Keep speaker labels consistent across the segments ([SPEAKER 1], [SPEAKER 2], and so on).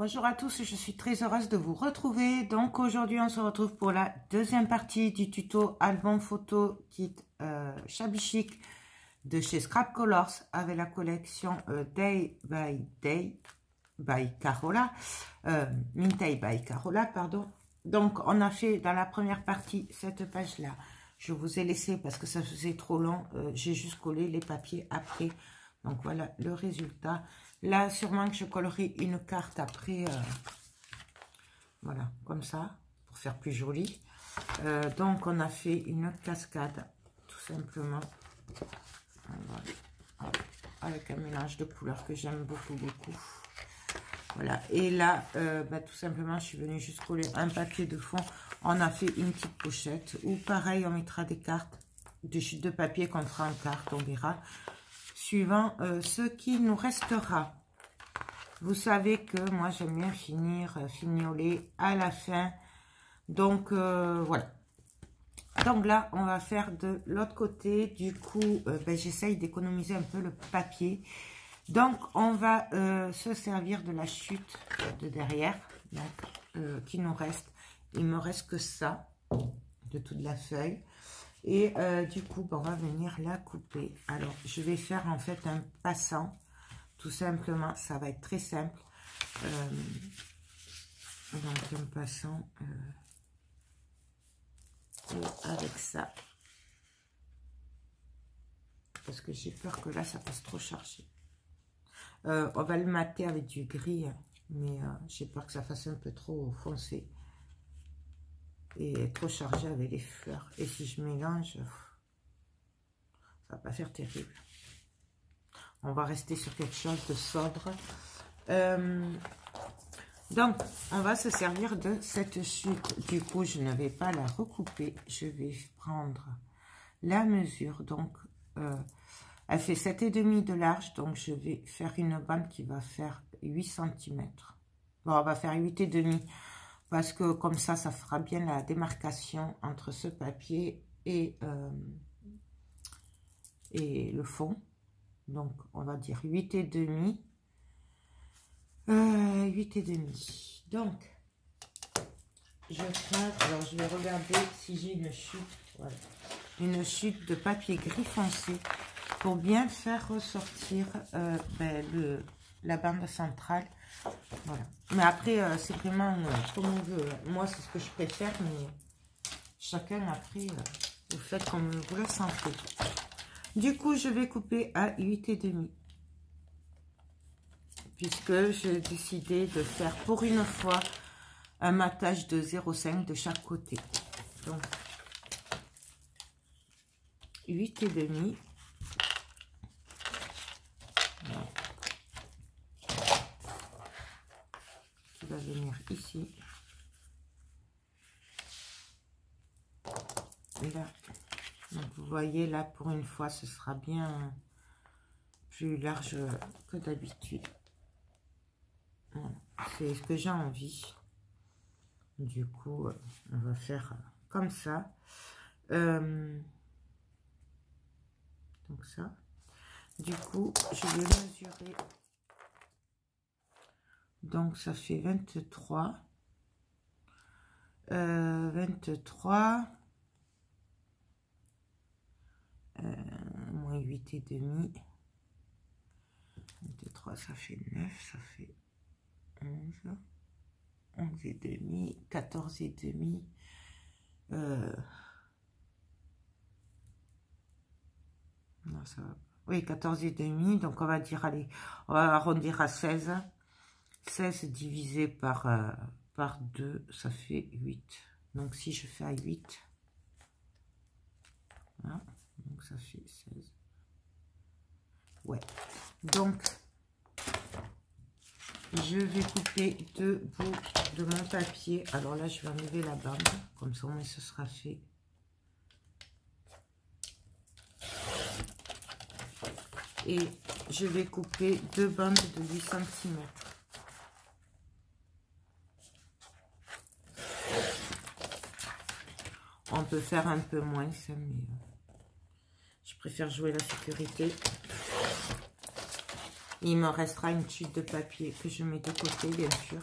[SPEAKER 1] Bonjour à tous, je suis très heureuse de vous retrouver. Donc aujourd'hui on se retrouve pour la deuxième partie du tuto album photo kit Shabby Chic de chez Scrap Colors avec la collection Day by Carola, Minty by Carola, pardon. Donc on a fait dans la première partie cette page là. Je vous ai laissé parce que ça faisait trop long, j'ai juste collé les papiers après. Donc voilà le résultat. Là, sûrement que je collerai une carte après. Voilà, comme ça, pour faire plus joli. Donc, on a fait une cascade, tout simplement. Voilà, avec un mélange de couleurs que j'aime beaucoup, beaucoup. Voilà, et là, tout simplement, je suis venue juste coller un papier de fond. On a fait une petite pochette, où pareil, on mettra des cartes, des chutes de papier qu'on fera en carte, on verra. Suivant ce qui nous restera. Vous savez que moi j'aime bien fignoler à la fin. Donc voilà. Donc là on va faire de l'autre côté. Du coup j'essaye d'économiser un peu le papier. Donc on va se servir de la chute de derrière. Donc, qui nous reste. Il me reste que ça de toute la feuille. Et du coup, on va venir la couper. Alors, je vais faire en fait un passant. Tout simplement, ça va être très simple. Donc, un passant avec ça. Parce que j'ai peur que là, ça passe trop chargé. On va le mater avec du gris. Mais j'ai peur que ça fasse un peu trop foncé. Et trop chargé avec les fleurs. Et si je mélange, ça va pas faire terrible. On va rester sur quelque chose de sobre. Donc, on va se servir de cette chute. Du coup, je ne vais pas la recouper. Je vais prendre la mesure. Donc, elle fait 7,5 de large. Donc, je vais faire une bande qui va faire 8 cm. Bon, on va faire 8,5. Parce que comme ça fera bien la démarcation entre ce papier et le fond. Donc, on va dire 8,5. 8,5. Donc, je prends, alors je vais regarder si j'ai une chute. Voilà. Une chute de papier gris foncé pour bien faire ressortir la bande centrale. Voilà. Mais après, c'est vraiment comme on veut. Moi, c'est ce que je préfère, mais chacun après, vous faites comme vous le sentez. Du coup, je vais couper à 8,5. Puisque j'ai décidé de faire pour une fois un matage de 0,5 de chaque côté. Donc, 8,5. Qui va venir ici. Et là. Donc, vous voyez, là, pour une fois, ce sera bien plus large que d'habitude. Voilà. C'est ce que j'ai envie. Du coup, on va faire comme ça. Donc, ça. Du coup, je vais mesurer. Donc, ça fait 23. 23. Moins 8,5. 23, ça fait 9. Ça fait 11. 11,5. 14,5. Non, ça va. Oui, 14,5. Donc, on va dire, allez, on va arrondir à 16. 16 divisé par 2, ça fait 8. Donc, si je fais à 8, voilà, donc ça fait 16. Ouais. Donc, je vais couper deux bouts de mon papier. Alors là, je vais enlever la bande. Comme ça, au moins, ce sera fait. Et je vais couper deux bandes de 8 cm. On peut faire un peu moins, ça, mais je préfère jouer la sécurité. Il me restera une chute de papier que je mets de côté, bien sûr.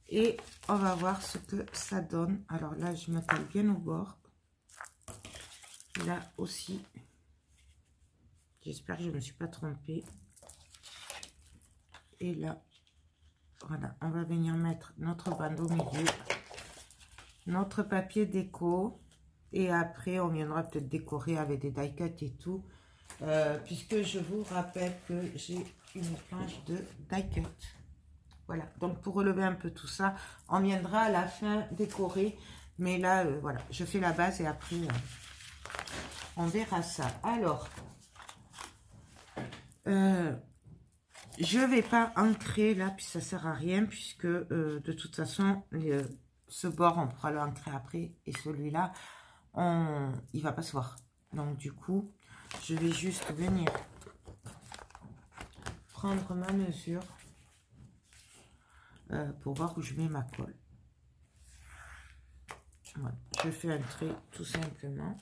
[SPEAKER 1] Et on va voir ce que ça donne. Alors là, je me colle bien au bord. Là aussi. J'espère que je ne me suis pas trompée. Et là, voilà, on va venir mettre notre bandeau au milieu. Notre papier déco. Et après, on viendra peut-être décorer avec des die cuts et tout. Puisque je vous rappelle que j'ai une planche de die cut. Voilà, donc pour relever un peu tout ça, on viendra à la fin décorer. Mais là, voilà, je fais la base et après, on verra ça. Alors, je vais pas ancrer là, puis ça sert à rien, puisque de toute façon, ce bord, on pourra l'ancrer après. Et celui-là, il va pas se voir. Donc du coup, je vais juste venir prendre ma mesure. Pour voir où je mets ma colle. Voilà. Je fais un trait tout simplement.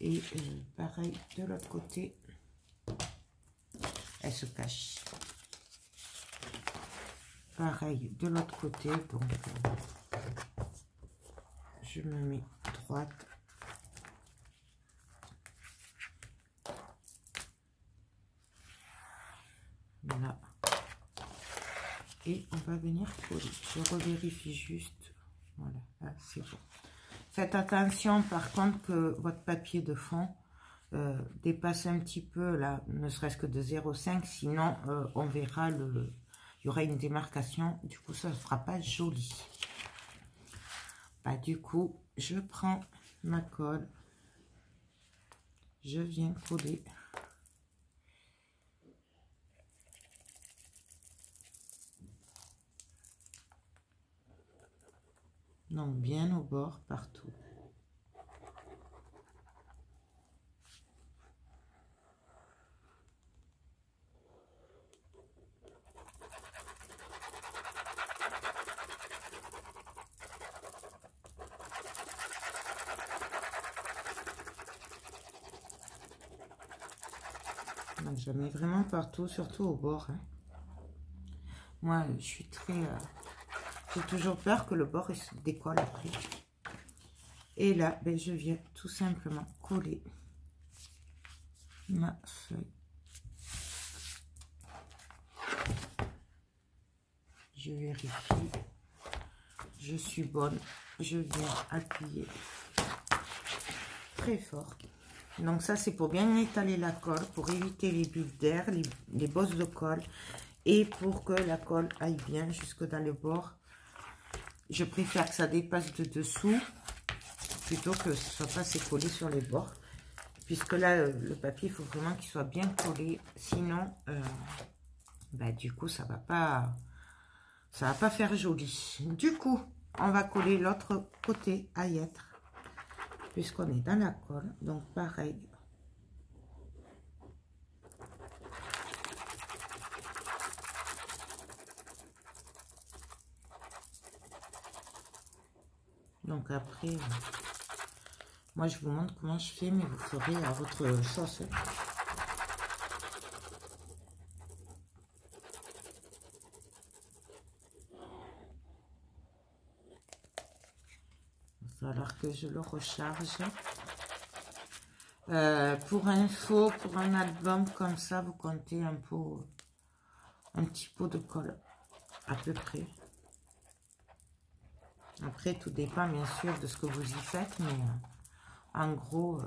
[SPEAKER 1] Et pareil de l'autre côté. Elle se cache. Pareil de l'autre côté. Donc je me mets droite. Voilà. Et on va venir coller. Je revérifie juste. Voilà, là c'est bon. Faites attention par contre que votre papier de fond dépasse un petit peu là, ne serait-ce que de 0,5. Sinon, on verra il y aura une démarcation. Du coup, ça ne fera pas joli. Bah, du coup, je prends ma colle. Je viens coller. Donc bien au bord partout. Donc je mets vraiment partout, surtout au bord. Hein. Moi, je suis très... j'ai toujours peur que le bord il se décolle après. Et là, ben, je viens tout simplement coller ma feuille. Je vérifie. Je suis bonne. Je viens appuyer très fort. Donc ça, c'est pour bien étaler la colle, pour éviter les bulles d'air, les bosses de colle. Et pour que la colle aille bien jusque dans le bord. Je préfère que ça dépasse de dessous plutôt que ce soit pas assez collé sur les bords. Puisque là, le papier, il faut vraiment qu'il soit bien collé. Sinon, bah, du coup, ça va pas faire joli. Du coup, on va coller l'autre côté à y être. Puisqu'on est dans la colle. Donc, pareil. Donc, après... moi, je vous montre comment je fais, mais vous ferez à votre sauce. Alors que je le recharge. Pour info, pour un album comme ça, vous comptez un petit pot de colle, à peu près. Après, tout dépend bien sûr de ce que vous y faites, mais en gros,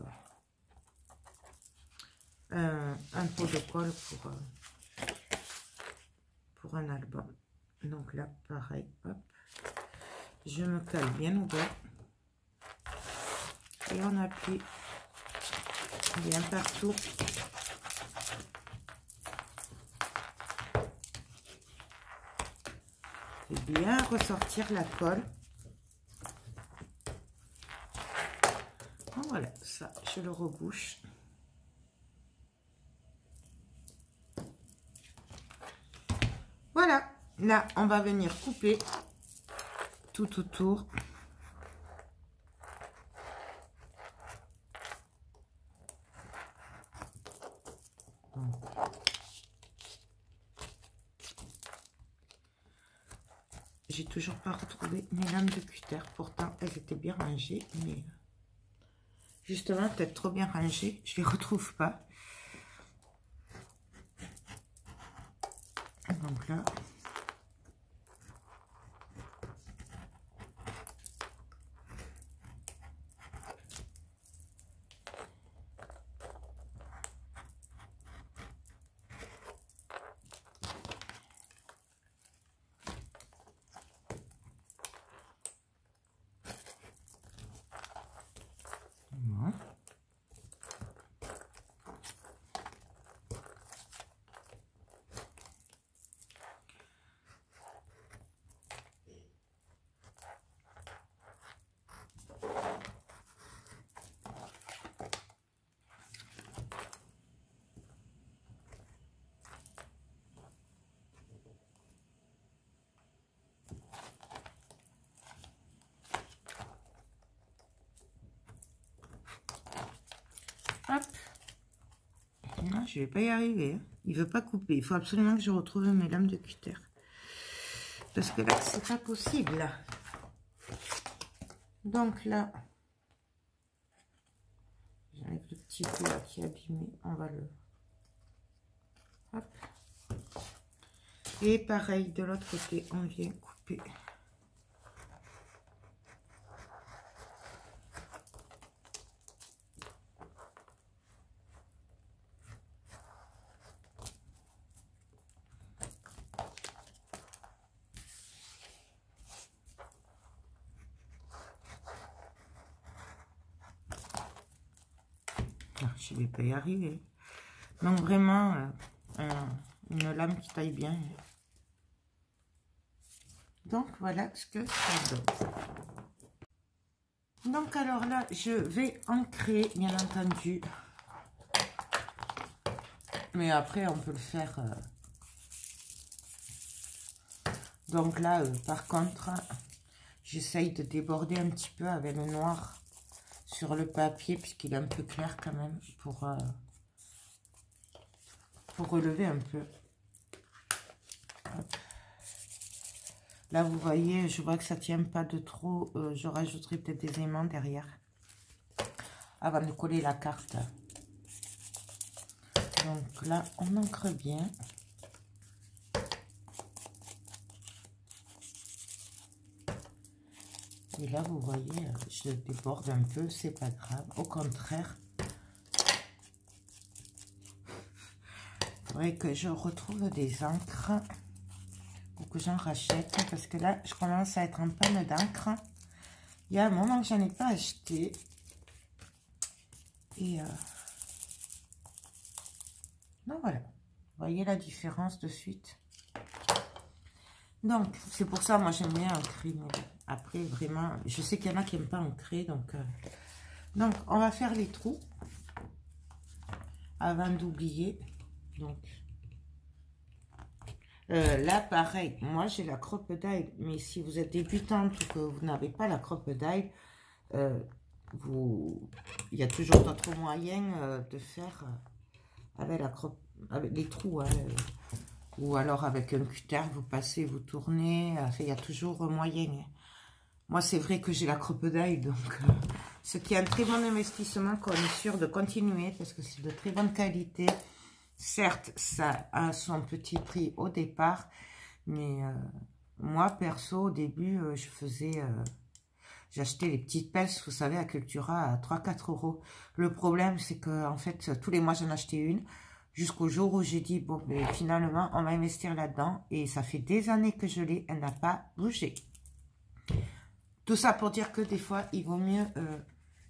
[SPEAKER 1] un pot de colle pour un album. Donc là, pareil, hop, je me cale bien au bord et on appuie bien partout. Et bien ressortir la colle. Voilà, ça, je le rebouche. Voilà, là, on va venir couper tout autour. j'ai toujours pas retrouvé mes lames de cutter. Pourtant, elles étaient bien rangées, mais justement, peut-être trop bien rangées, je les retrouve pas. Donc là, hop. Non, je vais pas y arriver. Il veut pas couper. Il faut absolument que je retrouve mes lames de cutter. Parce que là, c'est pas possible. Là. Donc là, j'enlève le petit bout là qui est abîmé. On va le... Hop. Et pareil, de l'autre côté, on vient couper. Je ne vais pas y arriver. Donc vraiment, une lame qui taille bien. Donc voilà ce que ça donne. Donc alors là, je vais ancrer, bien entendu. Mais après, on peut le faire. Donc là, par contre, j'essaye de déborder un petit peu avec le noir sur le papier, puisqu'il est un peu clair quand même, pour relever un peu. Hop. Là, vous voyez, je vois que ça tient pas de trop. Je rajouterai peut-être des aimants derrière, avant de coller la carte. Donc là, on ancre bien. Et là, vous voyez, je déborde un peu, c'est pas grave. Au contraire, il faudrait que je retrouve des encres ou que j'en rachète, parce que là, je commence à être en panne d'encre. Il y a un moment que j'en ai pas acheté. Et non, voilà. Vous voyez la différence de suite. Donc, c'est pour ça, moi, j'aime bien ancrer. Mais après, vraiment, je sais qu'il y en a qui n'aiment pas ancrer. Donc, on va faire les trous avant d'oublier. Donc, là, pareil, moi, j'ai la crocodile. Mais si vous êtes débutante ou que vous n'avez pas la crocodile, il y a toujours d'autres moyens de faire avec les trous. Hein, ou alors avec un cutter, vous passez, vous tournez. Enfin, il y a toujours moyen. Moi, c'est vrai que j'ai la crocodile, donc ce qui est un très bon investissement qu'on est sûr de continuer parce que c'est de très bonne qualité. Certes, ça a son petit prix au départ, mais moi, perso, au début, j'achetais les petites pelses, vous savez, à Cultura à 3-4 euros. Le problème, c'est que en fait, tous les mois, j'en achetais une. Jusqu'au jour où j'ai dit, bon, mais finalement, on va investir là-dedans. Et ça fait des années que je l'ai, elle n'a pas bougé. Tout ça pour dire que des fois, il vaut mieux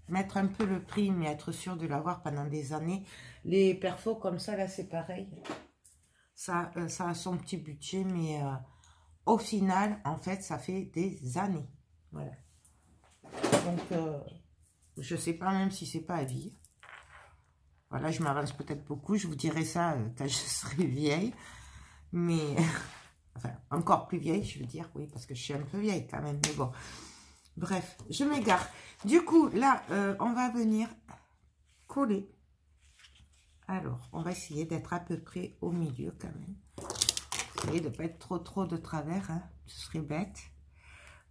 [SPEAKER 1] mettre un peu le prix, mais être sûr de l'avoir pendant des années. Les perfos comme ça, là, c'est pareil. Ça a son petit budget, mais au final, en fait, ça fait des années. Voilà. Donc, je ne sais pas même si c'est pas à vie. Voilà, je m'avance peut-être beaucoup. Je vous dirai ça quand je serai vieille. Mais, enfin, encore plus vieille, je veux dire. Oui, parce que je suis un peu vieille quand même. Mais bon, bref, je m'égare. Du coup, là, on va venir coller. Alors, on va essayer d'être à peu près au milieu quand même. Essayer de ne pas être trop de travers. Hein, ce serait bête.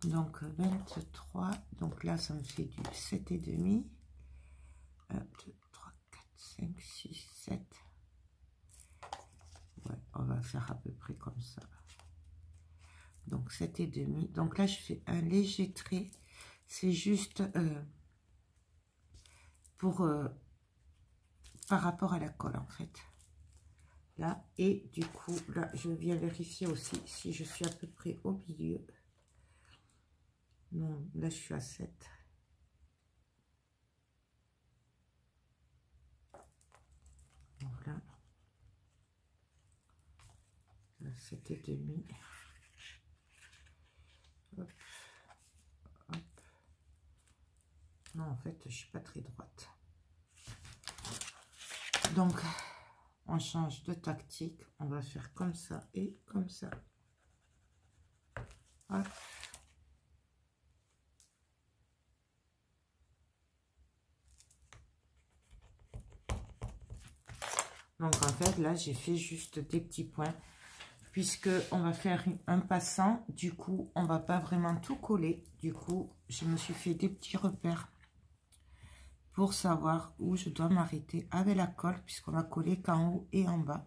[SPEAKER 1] Donc 23, donc là ça me fait du 7,5. 1, 2, 3, 4, 5, 6, 7. Ouais, on va faire à peu près comme ça. Donc 7,5. Donc là je fais un léger trait. C'est juste pour par rapport à la colle en fait. Là, et du coup, là, je viens vérifier aussi si je suis à peu près au milieu. Non, là, je suis à 7. Voilà. 7,5. Hop, hop. Non, en fait, je suis pas très droite. Donc, on change de tactique. On va faire comme ça et comme ça. Hop. Donc, en fait, là, j'ai fait juste des petits points. Puisque on va faire un passant, du coup, on va pas vraiment tout coller. Du coup, je me suis fait des petits repères pour savoir où je dois m'arrêter avec la colle, puisqu'on va coller qu'en haut et en bas.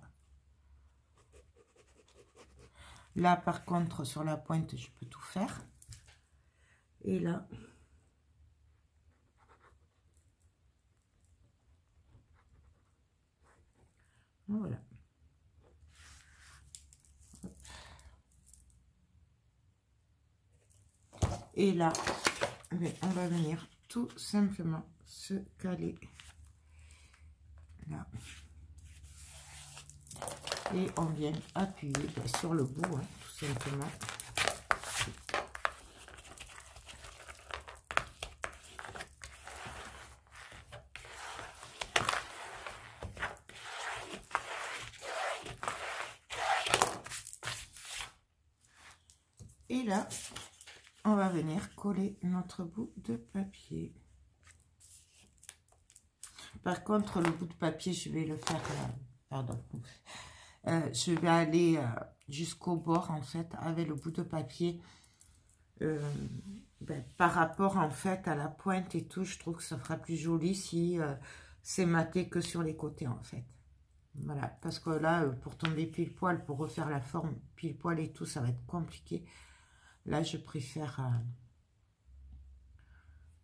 [SPEAKER 1] Là, par contre, sur la pointe, je peux tout faire. Et là, voilà. Et là, on va venir tout simplement se caler là. Et on vient appuyer sur le bout, hein, tout simplement. Et là, on va venir coller notre bout de papier. Par contre, le bout de papier, je vais le faire, pardon, je vais aller jusqu'au bord, en fait, avec le bout de papier. Par rapport, en fait, à la pointe et tout, je trouve que ça fera plus joli si c'est maté que sur les côtés, en fait. Voilà, parce que là, pour tomber pile poil, pour refaire la forme pile poil et tout, ça va être compliqué. Là, je préfère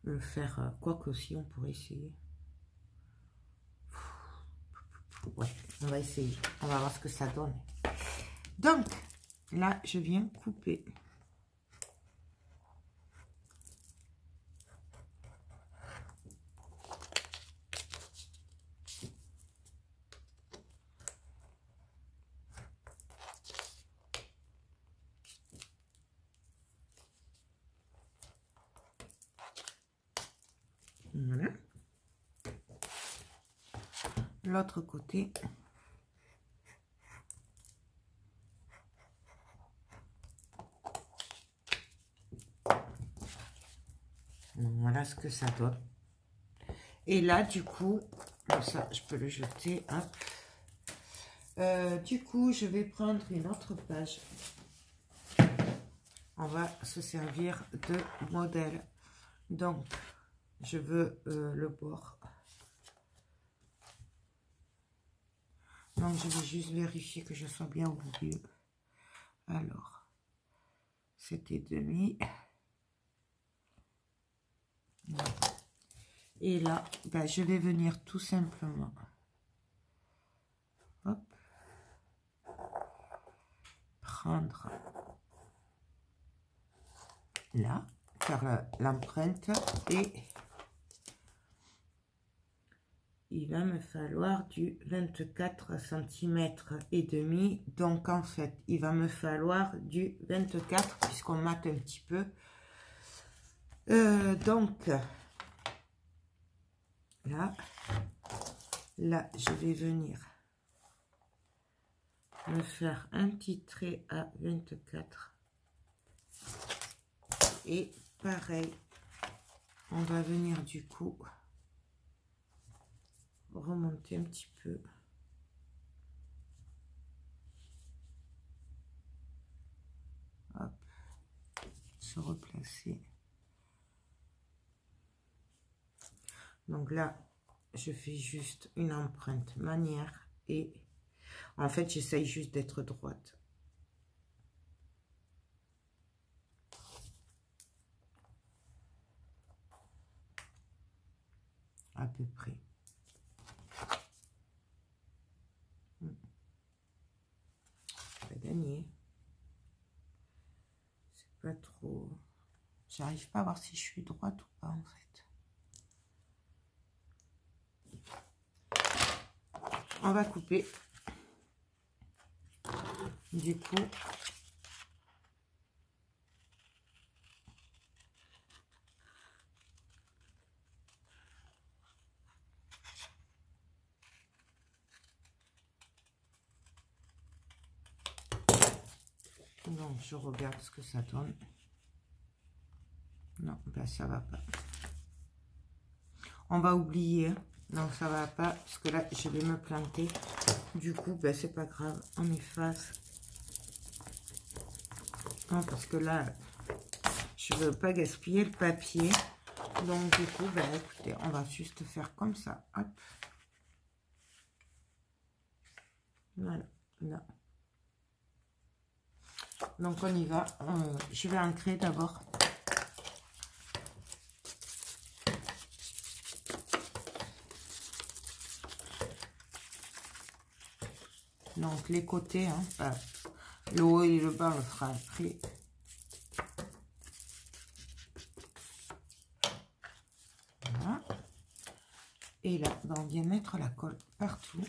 [SPEAKER 1] le faire, quoi que aussi, on pourrait essayer. Ouais, on va essayer. On va voir ce que ça donne. Donc, là, je viens couper. Voilà. L'autre côté. Donc, voilà ce que ça donne. Et là, du coup, ça, je peux le jeter. Du coup, je vais prendre une autre page. On va se servir de modèle. Donc, je veux le bord. Donc, je vais juste vérifier que je sois bien au milieu. Alors, 7,5. Et là, je vais venir tout simplement, hop, prendre là, faire l'empreinte et il va me falloir du 24 cm et demi. Donc, en fait, il va me falloir du 24 puisqu'on mate un petit peu. Donc, là, je vais venir me faire un petit trait à 24. Et pareil, on va venir du coup remonter un petit peu. Hop, se replacer. Donc là, je fais juste une empreinte manière et en fait, j'essaye juste d'être droite. À peu près. Je vais gagner. C'est pas trop... J'arrive pas à voir si je suis droite ou pas en fait. On va couper. Du coup, donc je regarde ce que ça donne. Non, ben ça va pas. On va oublier. Donc ça va pas, parce que là je vais me planter. Du coup, ben c'est pas grave, on efface. Non, parce que là, je veux pas gaspiller le papier. Donc du coup, ben écoutez, on va juste faire comme ça. Hop. Voilà, là. Donc on y va. Je vais ancrer d'abord. Donc les côtés, hein, le haut et le bas, on le fera après. Voilà. Et là, ben, on vient mettre la colle partout.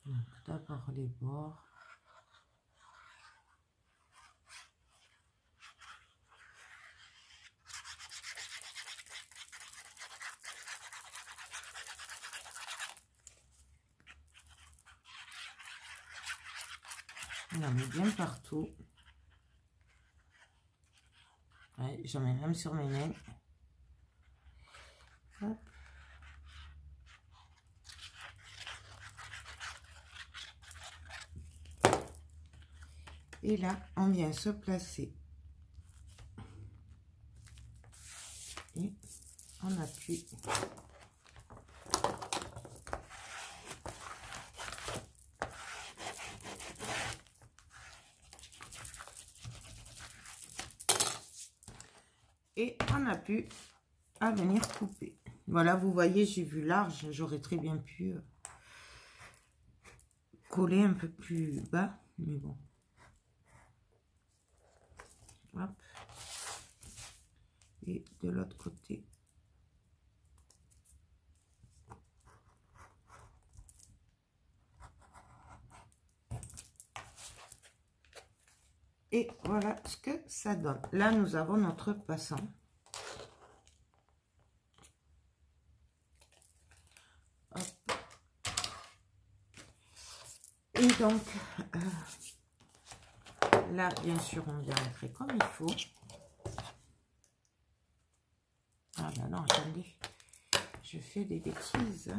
[SPEAKER 1] Donc d'abord les bords. On en met bien partout. Ouais, j'en mets même sur mes mains. Hop. Et là, on vient se placer. Et on appuie. Et on appuie à venir couper. Voilà, vous voyez, j'ai vu large. J'aurais très bien pu coller un peu plus bas. Mais bon. Hop. Et de l'autre côté. Et voilà ce que ça donne. Là, nous avons notre passant. Hop. Et donc, là, bien sûr, on vient entrer comme il faut. Ah ben non, attendez. Je fais des bêtises.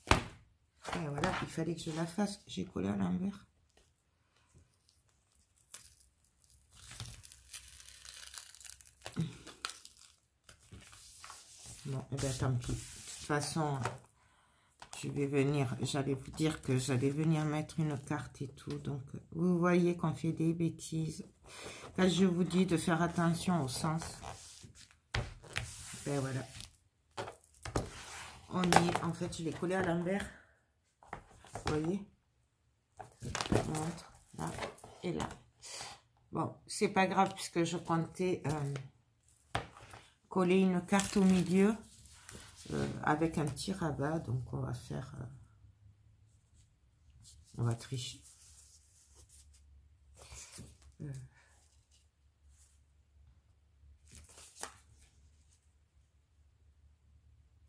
[SPEAKER 1] Et voilà, il fallait que je la fasse. J'ai collé à l'envers. Bon, et bien tant pis. De toute façon, je vais venir, j'allais vous dire que j'allais venir mettre une carte et tout. Donc, vous voyez qu'on fait des bêtises. Quand je vous dis de faire attention au sens. Ben voilà. On est, en fait, je l'ai collé à l'envers. Vous voyez? Je vous montre. Là et là. Bon, c'est pas grave puisque je comptais coller une carte au milieu avec un petit rabat. Donc, on va faire... on va tricher.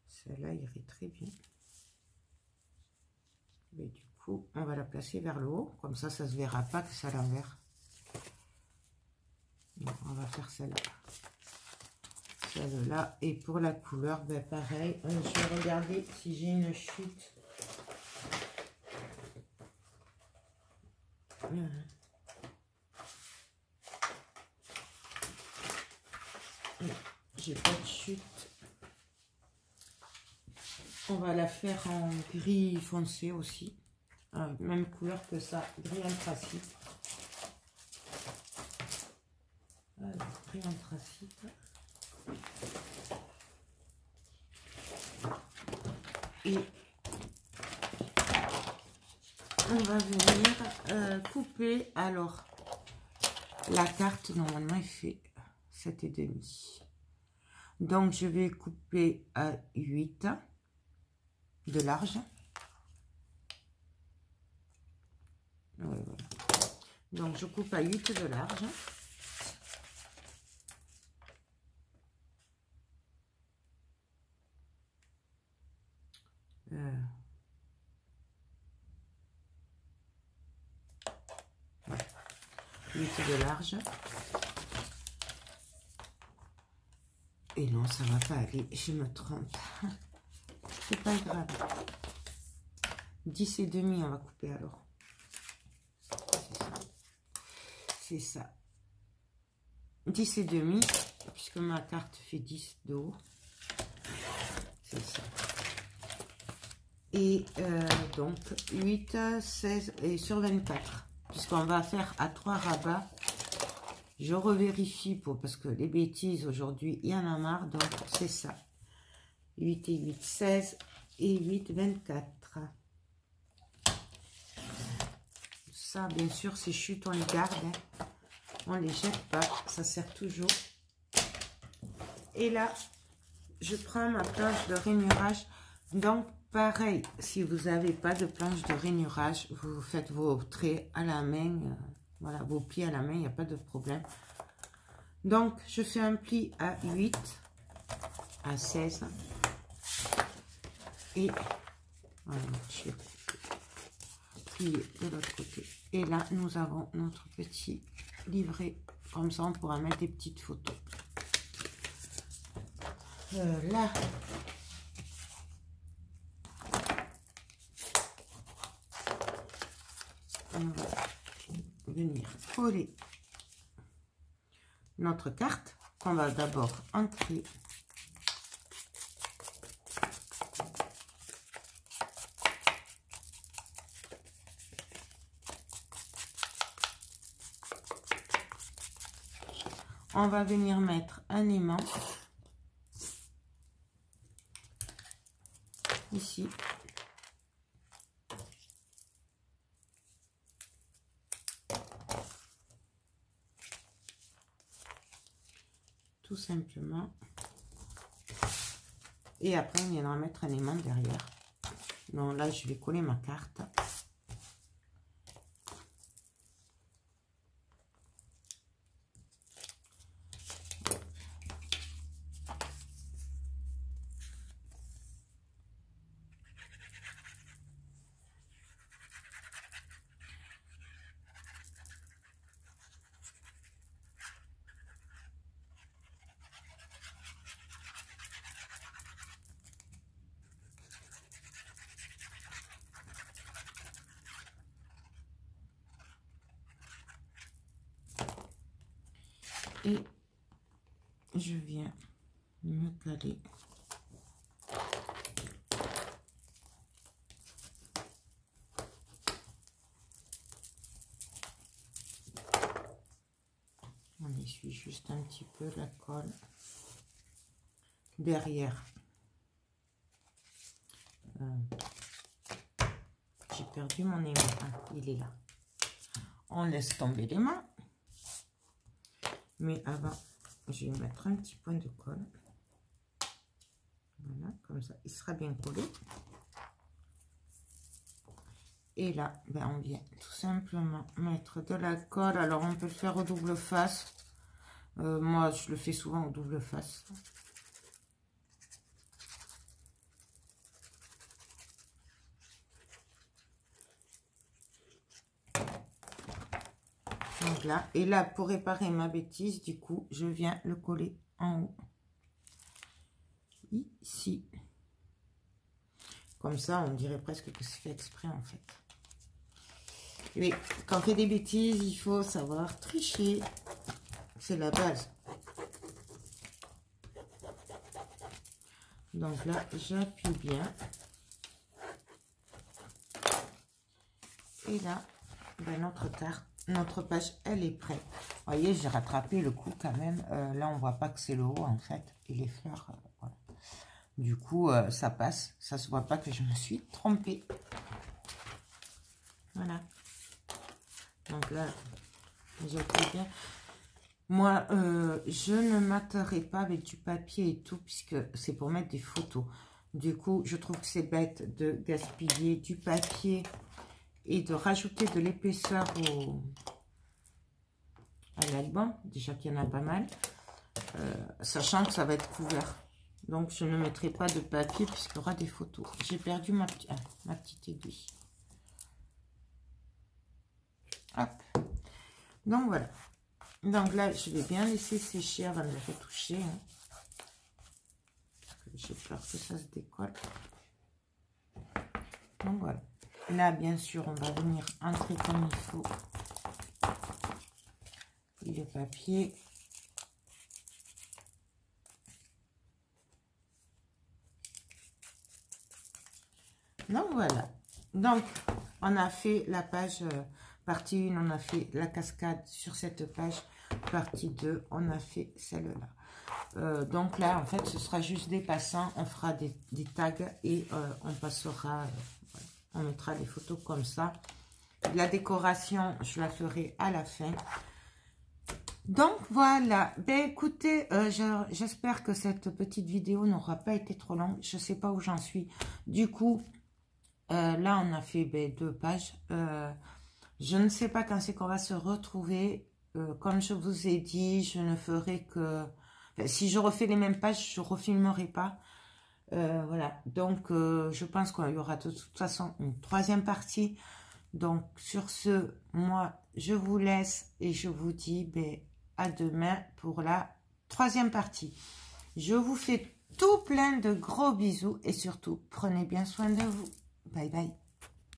[SPEAKER 1] Celle-là irait très bien. Mais du coup, on va la placer vers le haut. Comme ça, ça ne se verra pas que c'est à l'envers. On va faire celle-là. celle-là. Et pour la couleur, ben pareil, je vais regarder si j'ai une chute. J'ai pas de chute. On va la faire en gris foncé aussi. Même couleur que ça, gris anthracite. Alors, gris anthracite. Et on va venir couper. Alors, la carte, normalement, elle fait 7,5. Donc, je vais couper à 8 de large. Ouais, voilà. Donc, je coupe à 8 de large. Ouais. 8 de large. Et non, ça va pas aller, je me trompe. C'est pas grave. 10,5, on va couper alors. C'est ça. 10,5, puisque ma carte fait 10 de haut. C'est ça. Et donc 8, 16 et sur 24. Puisqu'on va faire à 3 rabats. Je revérifie parce que les bêtises aujourd'hui, il y en a marre. Donc c'est ça. 8 et 8, 16 et 8, 24. Ça, bien sûr, ces chutes, on les garde. Hein. On les jette pas. Ça sert toujours. Et là, je prends ma planche de rainurage. Donc, pareil, si vous n'avez pas de planche de rainurage, vous faites vos traits à la main. Voilà, vos plis à la main, il n'y a pas de problème. Donc, je fais un pli à 8, à 16. Et voilà, je vais plier de l'autre côté. Et là, nous avons notre petit livret. Comme ça, on pourra mettre des petites photos. Là, on va venir coller notre carte qu'on va d'abord ancrer. On va venir mettre un aimant ici. Tout simplement. Et après, on viendra mettre un aimant derrière. Donc là, je vais coller ma carte. Et je viens me caler on essuie juste un petit peu la colle derrière. J'ai perdu mon aimant. Ah, il est là. On laisse tomber les mains. Mais avant, je vais mettre un petit point de colle. Voilà, comme ça, il sera bien collé. Et là, ben, on vient tout simplement mettre de la colle. Alors, on peut le faire au double face. Moi, je le fais souvent au double face. Donc là, et là, pour réparer ma bêtise, du coup, je viens le coller en haut. ici. Comme ça, on dirait presque que c'est fait exprès, en fait. Et quand on fait des bêtises, il faut savoir tricher. C'est la base. Donc là, j'appuie bien. Et là, ben notre page, elle est prête. Vous voyez, j'ai rattrapé le coup quand même. Là, on voit pas que c'est le haut, en fait. Et les fleurs, voilà. Du coup, ça passe. Ça se voit pas que je me suis trompée. Voilà. Donc là, j'appuie bien. Moi, je ne materai pas avec du papier et tout, puisque c'est pour mettre des photos. Du coup, je trouve que c'est bête de gaspiller du papier et de rajouter de l'épaisseur à l'album. Déjà qu'il y en a pas mal. Sachant que ça va être couvert. Donc, je ne mettrai pas de papier puisqu'il y aura des photos. J'ai perdu ma petite aiguille. Hop. Donc, voilà. Donc là, je vais bien laisser sécher avant de le retoucher. Hein, parce que j'ai peur que ça se décolle. Donc voilà. Là, bien sûr, on va venir entrer comme il faut le papier. Donc voilà. Donc, on a fait la page partie 1, on a fait la cascade sur cette page. Partie 2, on a fait celle-là. Donc là, en fait, ce sera juste des passants. On fera des tags et on passera, voilà, on mettra les photos comme ça. La décoration, je la ferai à la fin. Donc voilà, ben écoutez, j'espère que cette petite vidéo n'aura pas été trop longue. Je ne sais pas où j'en suis. Du coup, là, on a fait 2 pages. Je ne sais pas quand c'est qu'on va se retrouver. Comme je vous ai dit, je ne ferai que... Enfin, si je refais les mêmes pages, je ne refilmerai pas. Voilà. Donc, je pense qu'il y aura de toute façon une 3e partie. Donc, sur ce, moi, je vous laisse et je vous dis à demain pour la 3e partie. Je vous fais tout plein de gros bisous et surtout, prenez bien soin de vous. Bye bye.